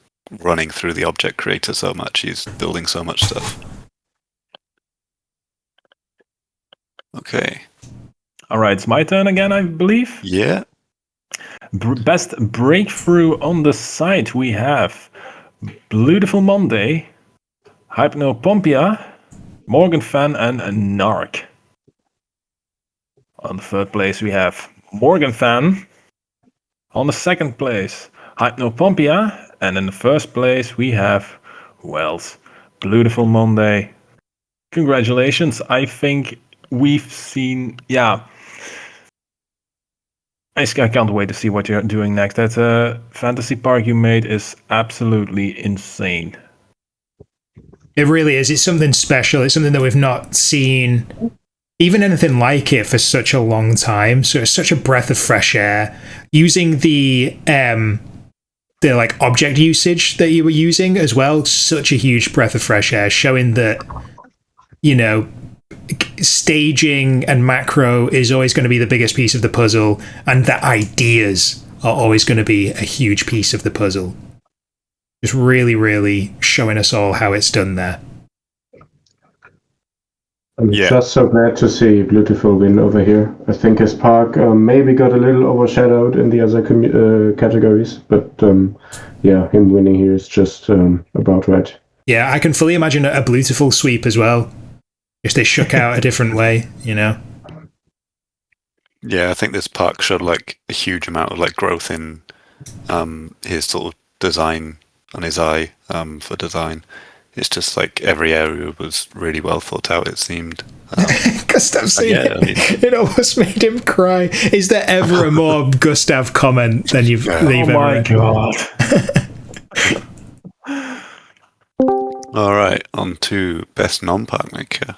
running through the object creator so much. He's building so much stuff. Okay. All right, it's my turn again, I believe. Yeah. Best breakthrough on the site, we have Beautiful Monday, Hypnopompia, Morgan Fan, and Narc. On the third place, we have Morgan Fan. On the second place, Hypnopompia. And in the first place, we have Wells. Beautiful Monday. Congratulations. I think we've seen... Yeah. I can't wait to see what you're doing next. That fantasy park you made is absolutely insane. It really is. It's something special. It's something that we've not seen... even anything like it for such a long time. So it's such a breath of fresh air. Using the like object usage that you were using as well, such a huge breath of fresh air, showing that, you know, staging and macro is always going to be the biggest piece of the puzzle, and the ideas are always going to be a huge piece of the puzzle. Just really, really showing us all how it's done there. I'm just so glad to see Beautiful win over here. I think his park maybe got a little overshadowed in the other categories, but him winning here is just about right. Yeah, I can fully imagine a Beautiful sweep as well. Just they shook out a different way, you know? Yeah, I think this park showed like a huge amount of like growth in his sort of design and his eye for design. It's just like every area was really well thought out, it seemed. Gustav saying it almost made him cry. Is there ever a more Gustav comment than you've ever read? God. All right, on to best non-park maker.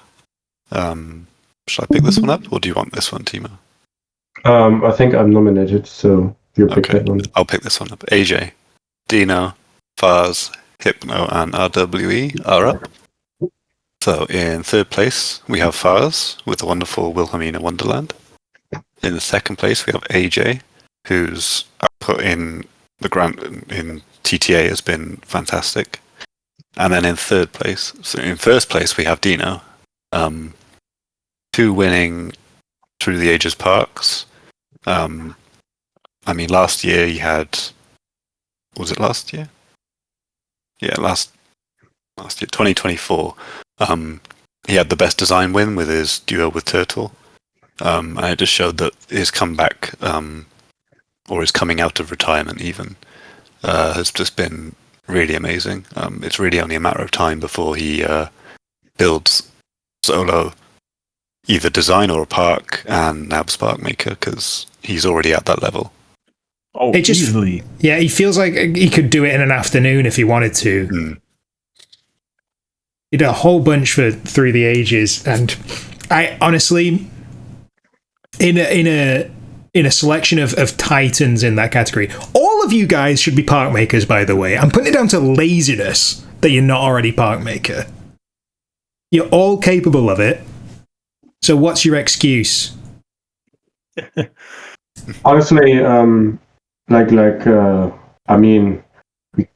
Should I pick this one up, or do you want this one, Timo? I think I'm nominated, so you pick that one. I'll pick this one up. AJ, Dino, Fars, Hypno, and RWE are up. So in third place, we have Fars with the wonderful Wilhelmina Wonderland. In the second place, we have AJ, whose output in the grant in TTA has been fantastic. And then in third place, so in first place, we have Dino, 2 winning Through the Ages parks. I mean, last year he had, was it last year? Yeah, last year, 2024. He had the best design win with his duo with Turtle. And it just showed that his comeback, or his coming out of retirement even, has just been really amazing. It's really only a matter of time before he builds solo either design or a park and Nab's Park Maker, because he's already at that level. Oh, easily. Yeah, he feels like he could do it in an afternoon if he wanted to. He did a whole bunch for Through the Ages, and I honestly, in a selection of titans in that category, all of you guys should be park makers, by the way. I'm putting it down to laziness that you're not already park maker. You're all capable of it. So what's your excuse? Honestly, I mean, we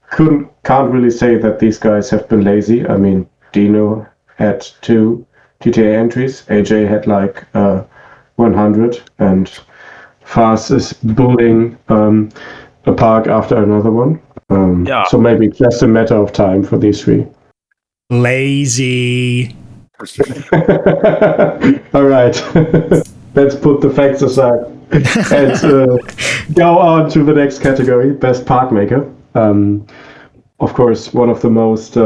can't really say that these guys have been lazy. I mean, Dino had 2 TTA entries, AJ had 100, and Fast is building a park after another one. So maybe it's just a matter of time for these 3. Lazy. All right. Let's put the facts aside and go on to the next category, Best Park Maker. Of course, one of the most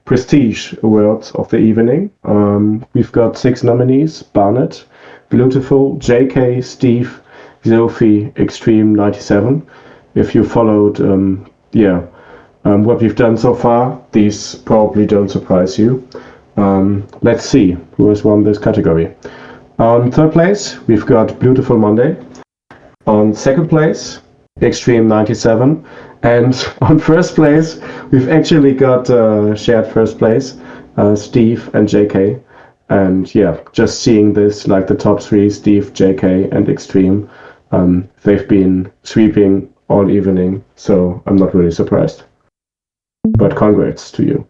prestige awards of the evening. We've got 6 nominees: Barnett, Beautiful, JK, Steve, Sophie, Extreme 97. If you followed what we've done so far, these probably don't surprise you. Let's see who has won this category. On third place, we've got Beautiful Monday. On second place, Extreme 97. And on first place, we've actually got shared first place, Steve and JK. And yeah, just seeing this, like the top 3, Steve, JK, and Extreme, they've been sweeping all evening, so I'm not really surprised. But congrats to you.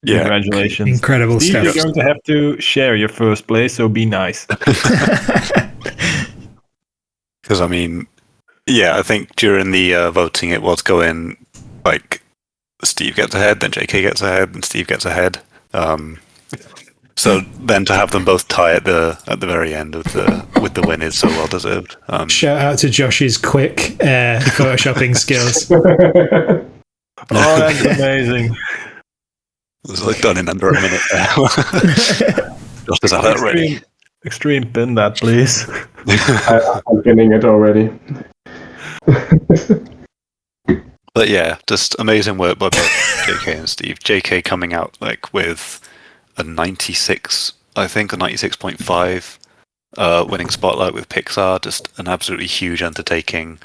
Yeah. Congratulations. Incredible Steve, stuff. you're going to have to share your first place, so be nice. Because, I mean, yeah, I think during the voting it was going like Steve gets ahead, then JK gets ahead, and Steve gets ahead. So then to have them both tie at the very end with the win is so well deserved. Shout out to Josh's quick photoshopping skills. Oh, that's amazing. It was like done in under a minute. Just as I had it ready. Extreme, pin that, please. I'm pinning it already. But yeah, just amazing work by both JK and Steve. JK coming out like with a 96, I think, a 96.5 winning spotlight with Pixar. Just an absolutely huge undertaking.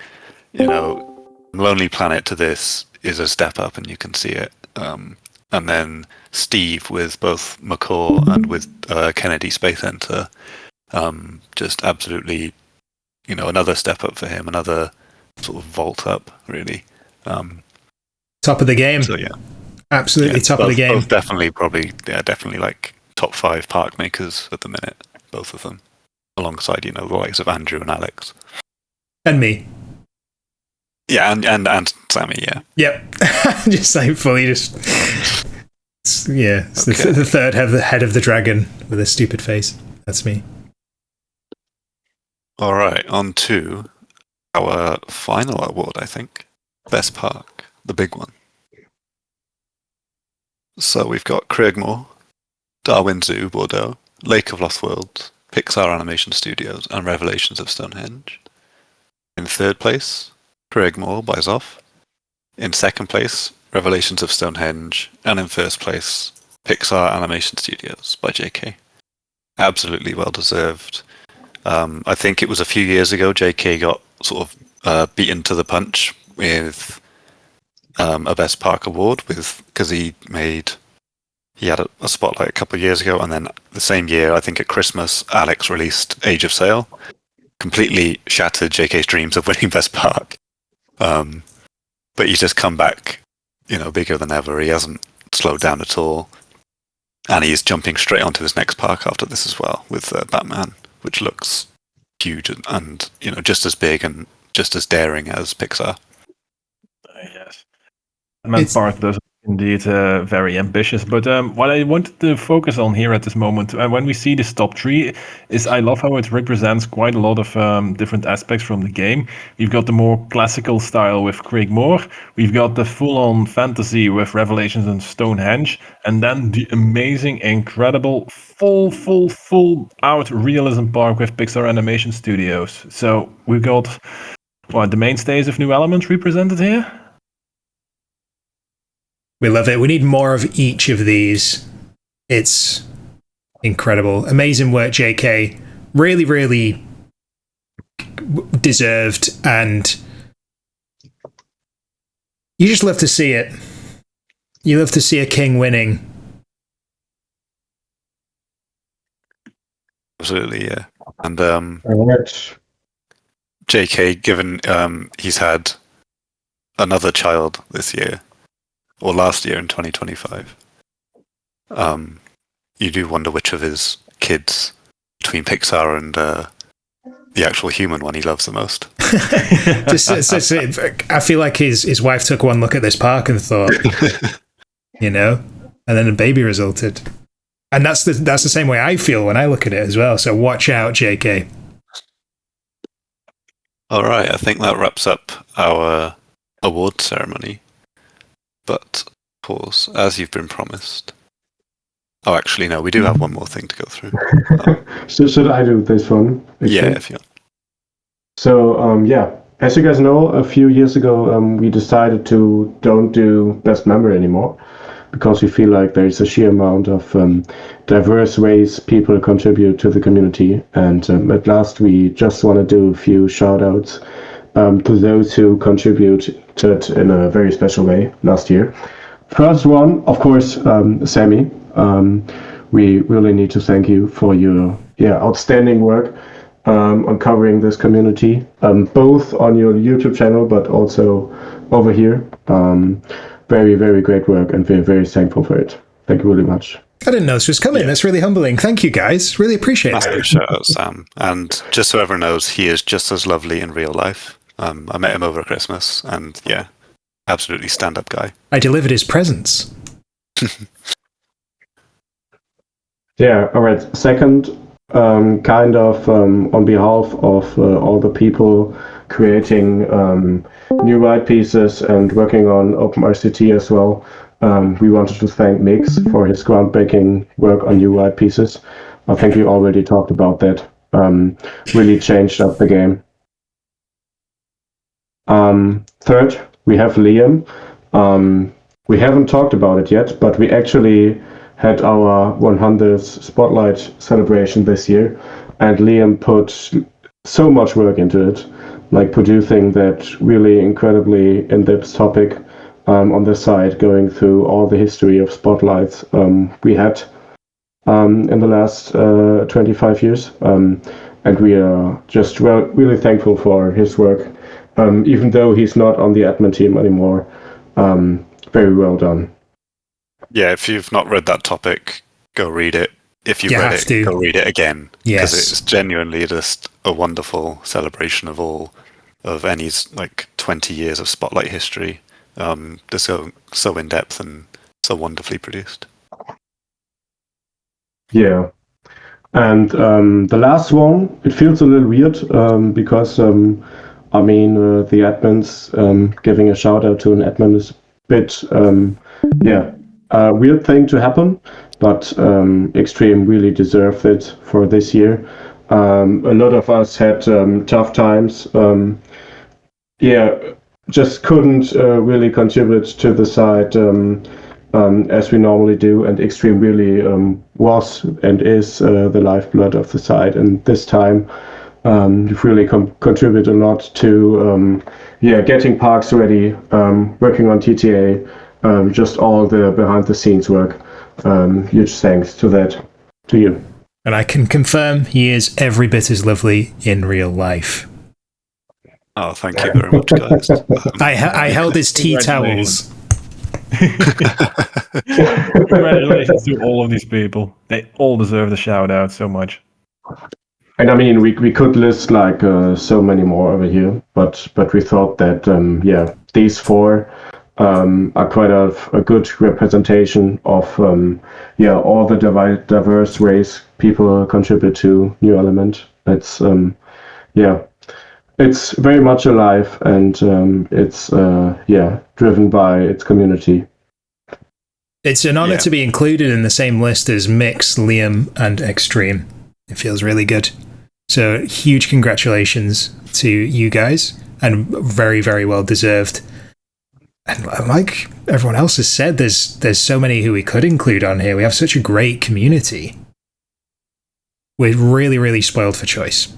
You know, Lonely Planet to this is a step up, and you can see it. and then Steve with both McCaw and with Kennedy Space Center. Just absolutely, another step up for him, another sort of vault up, really. Top of the game. So yeah, absolutely top of the game. Both definitely like top 5 park makers at the minute. Both of them, alongside the likes of Andrew and Alex, and me. Yeah, and Sammy. Yeah. Yep. Just like fully just. It's okay. The third head of the dragon with a stupid face. That's me. All right, on to our final award, I think. Best Park, the big one. So we've got Craigmore, Darwin Zoo, Bordeaux, Lake of Lost Worlds, Pixar Animation Studios, and Revelations of Stonehenge. In third place, Craigmore by Zoff. In second place, Revelations of Stonehenge. And in first place, Pixar Animation Studios by JK. Absolutely well deserved. I think it was a few years ago JK got sort of beaten to the punch with a Best Park award because he had a spotlight a couple of years ago, and then the same year, I think at Christmas, Alex released Age of Sail, completely shattered JK's dreams of winning Best Park. But he's just come back, bigger than ever. He hasn't slowed down at all, and he's jumping straight onto his next park after this as well with Batman, which looks huge and just as big and just as daring as Pixar. Yes, Batman Park does indeed very ambitious. But what I wanted to focus on here at this moment, when we see this top 3, is I love how it represents quite a lot of different aspects from the game. We've got the more classical style with Craigmore, we've got the full-on fantasy with Revelations and Stonehenge, and then the amazing, incredible, full-out realism park with Pixar Animation Studios. So we've got the mainstays of New Elements represented here. We love it. We need more of each of these. It's incredible. Amazing work, JK. Really, really deserved. And you just love to see it. You love to see a king winning. Absolutely, yeah. And JK, given he's had another child this year, or last year in 2025, you do wonder which of his kids between Pixar and the actual human one he loves the most. I feel like his wife took one look at this park and thought, and then a baby resulted. And that's the same way I feel when I look at it as well. So watch out, JK. All right, I think that wraps up our award ceremony. But, pause, as you've been promised. Oh, actually, no, we do have one more thing to go through. So should I do this one? Yeah, if you want. So, as you guys know, a few years ago, we decided to don't do Best Member anymore, because we feel like there's a sheer amount of diverse ways people contribute to the community. And at last, we just want to do a few shout-outs to those who contributed in a very special way last year. First one, of course, Sammy. We really need to thank you for your outstanding work on covering this community, both on your YouTube channel, but also over here. Very, very great work, and we're very thankful for it. Thank you really much. I didn't know this was coming. Yeah. That's really humbling. Thank you, guys. Really appreciate it. Massive shout out, Sam. And just so everyone knows, he is just as lovely in real life. I met him over Christmas, and absolutely stand-up guy. I delivered his presents. All right. Second, on behalf of all the people creating new white pieces and working on OpenRCT as well, we wanted to thank Mix for his groundbreaking work on new white pieces. I think we already talked about that. Really changed up the game. Third, we have Liam. We haven't talked about it yet, but we actually had our 100th Spotlight celebration this year, and Liam put so much work into it, like producing that really incredibly in-depth topic on the site, going through all the history of spotlights we had in the last 25 years. And we are just really thankful for his work, even though he's not on the admin team anymore. Very well done. Yeah, if you've not read that topic, go read it. If you've read it, go read it again. Yes. Because it's genuinely just a wonderful celebration of any 20 years of Spotlight history. They're so in depth and so wonderfully produced. Yeah. And the last one, it feels a little weird because, the admins giving a shout out to an admin is a bit, a weird thing to happen, but Extreme really deserved it for this year. A lot of us had tough times. Just couldn't really contribute to the site as we normally do, and Extreme really was and is the lifeblood of the site. And this time, you've really contributed a lot to getting parks ready, working on TTA, just all the behind-the-scenes work. Huge thanks to you. And I can confirm he is every bit as lovely in real life. Oh, thank you very much, guys. I held his tea towels. Congratulations to all of these people. They all deserve the shout out so much. And I mean, we could list so many more over here, but we thought that these four are quite a good representation of all the diverse ways people contribute to New Element. It's it's very much alive, and it's driven by its community. It's an honor to be included in the same list as Mix, Liam, and Extreme. It feels really good. So huge congratulations to you guys, and very, very well deserved. And like everyone else has said, there's so many who we could include on here. We have such a great community. We're really, really spoiled for choice.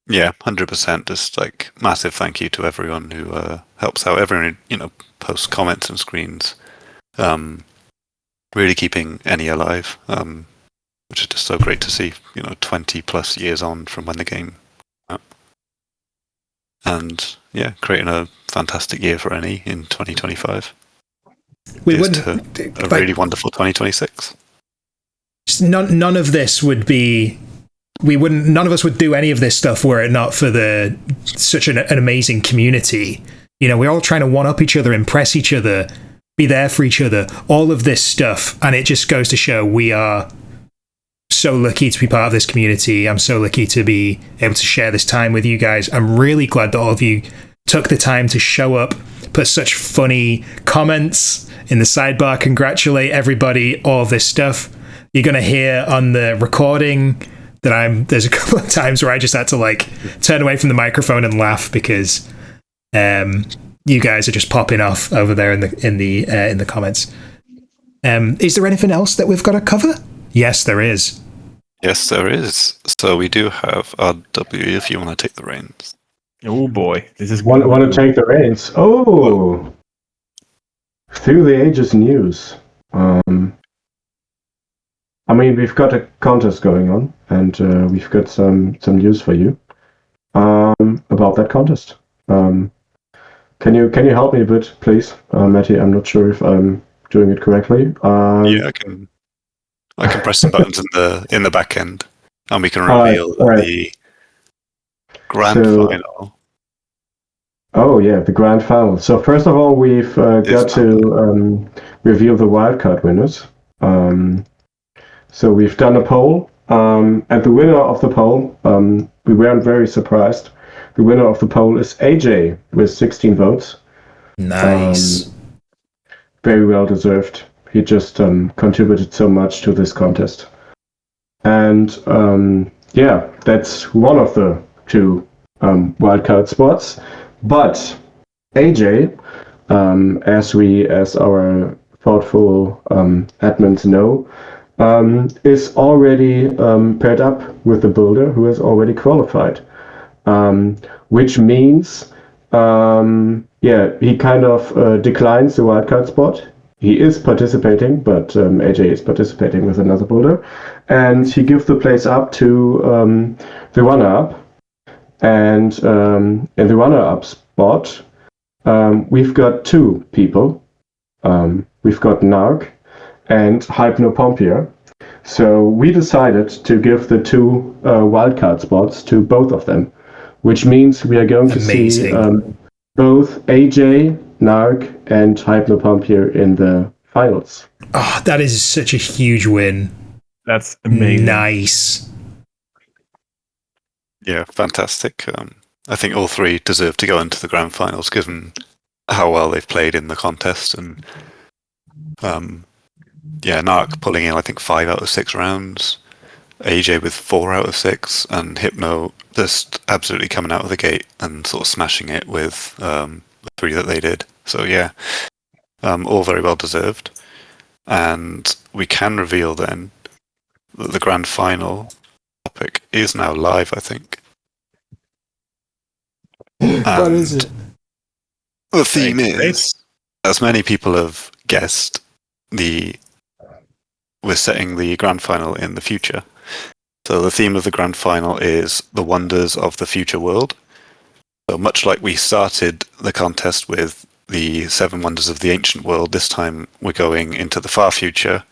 Yeah, 100%. Just massive thank you to everyone who helps out. Everyone who posts comments and screens, really keeping NE alive, which is just so great to see. 20 plus years on from when the game came out, and creating a fantastic year for NE in 2025. We wouldn't a really wonderful 2026. None of this would be. None of us would do any of this stuff were it not for such an amazing community. We're all trying to one-up each other, impress each other, be there for each other, all of this stuff. And it just goes to show we are so lucky to be part of this community. I'm so lucky to be able to share this time with you guys. I'm really glad that all of you took the time to show up, put such funny comments in the sidebar, congratulate everybody, all of this stuff. You're going to hear on the recording that there's a couple of times where I just had to turn away from the microphone and laugh because you guys are just popping off over there in the comments. Is there anything else that we've got to cover? Yes, there is. Yes, there is. So we do have RW if you want to take the reins. Oh boy, this is want to take the reins. Oh, Through the Ages news. We've got a contest going on, and we've got some news for you about that contest. Can you help me a bit, please, Matty? I'm not sure if I'm doing it correctly. I can press some buttons in the back end, and we can reveal the grand final. Oh yeah, the grand final. So first of all, we've got to reveal the wildcard winners. So we've done a poll, and the winner of the poll, we weren't very surprised. The winner of the poll is AJ with 16 votes. Nice. Very well deserved. He just contributed so much to this contest. And that's one of the two wildcard spots. But AJ, as our thoughtful admins know, is already paired up with the builder who has already qualified, which means he kind of declines the wildcard spot. He is participating, but AJ is participating with another builder. And he gives the place up to the runner-up. And in the runner-up spot, we've got two people. We've got Narc and Hypnopompier. So we decided to give the two wildcard spots to both of them, which means we are going to see both AJ, Narc, and Hypnopompier in the finals. Oh, that is such a huge win. That's amazing. Nice. Yeah, fantastic. I think all three deserve to go into the grand finals, given how well they've played in the contest. And Narc pulling in, I think, 5 out of 6 rounds, AJ with 4 out of 6, and Hypno just absolutely coming out of the gate and sort of smashing it with the 3 that they did. So yeah, all very well deserved. And we can reveal then that the grand final topic is now live, I think. What is it? The theme is, as many people have guessed, we're setting the grand final in the future. So the theme of the grand final is the wonders of the future world. So much like we started the contest with the 7 wonders of the ancient world, this time we're going into the far future,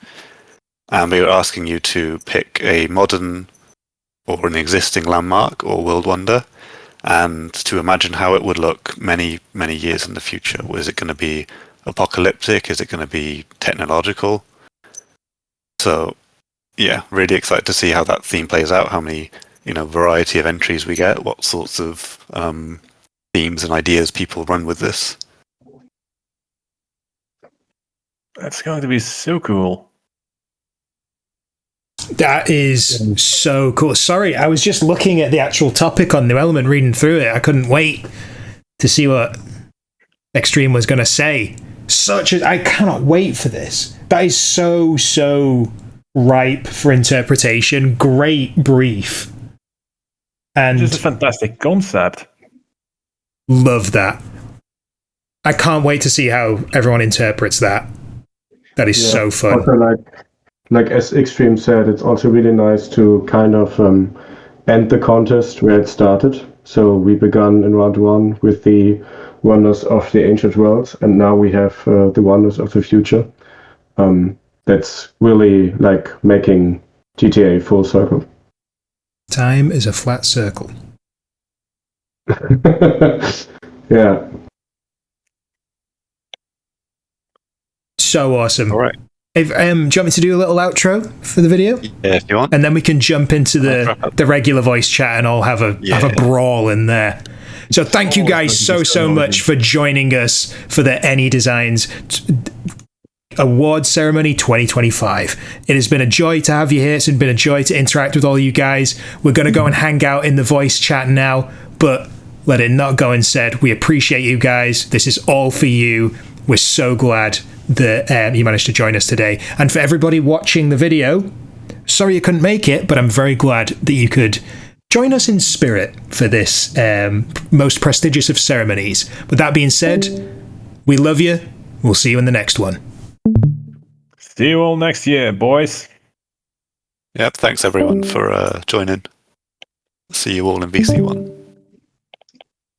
and we are asking you to pick a modern or an existing landmark or world wonder, and to imagine how it would look many, many years in the future. Is it going to be apocalyptic? Is it going to be technological? So, yeah, really excited to see how that theme plays out, how many, variety of entries we get, what sorts of themes and ideas people run with this. That's going to be so cool. That is so cool. Sorry, I was just looking at the actual topic on New Element, reading through it. I couldn't wait to see what Extreme was going to say. I cannot wait for this. That is so ripe for interpretation. Great brief. And just a fantastic concept. Love that. I can't wait to see how everyone interprets that. That is so fun. Also, like as Extreme said, it's also really nice to kind of end the contest where it started. So we began in round 1 with the wonders of the ancient world, and now we have the wonders of the future. That's really like making GTA full circle. Time is a flat circle. Yeah. So awesome. All right. Do you want me to do a little outro for the video? Yeah, if you want. And then we can jump into the regular voice chat and I'll have a brawl in there. So thank you guys so much for joining us for the Any Designs Award Ceremony 2025. It has been a joy to have you here. It's been a joy to interact with all you guys. We're going to go and hang out in the voice chat now, but let it not go unsaid. We appreciate you guys. This is all for you. We're so glad that you managed to join us today. And for everybody watching the video, sorry you couldn't make it, but I'm very glad that you could join us in spirit for this most prestigious of ceremonies. With that being said, we love you. We'll see you in the next one. See you all next year, boys. Yep, thanks everyone for joining. See you all in VC1.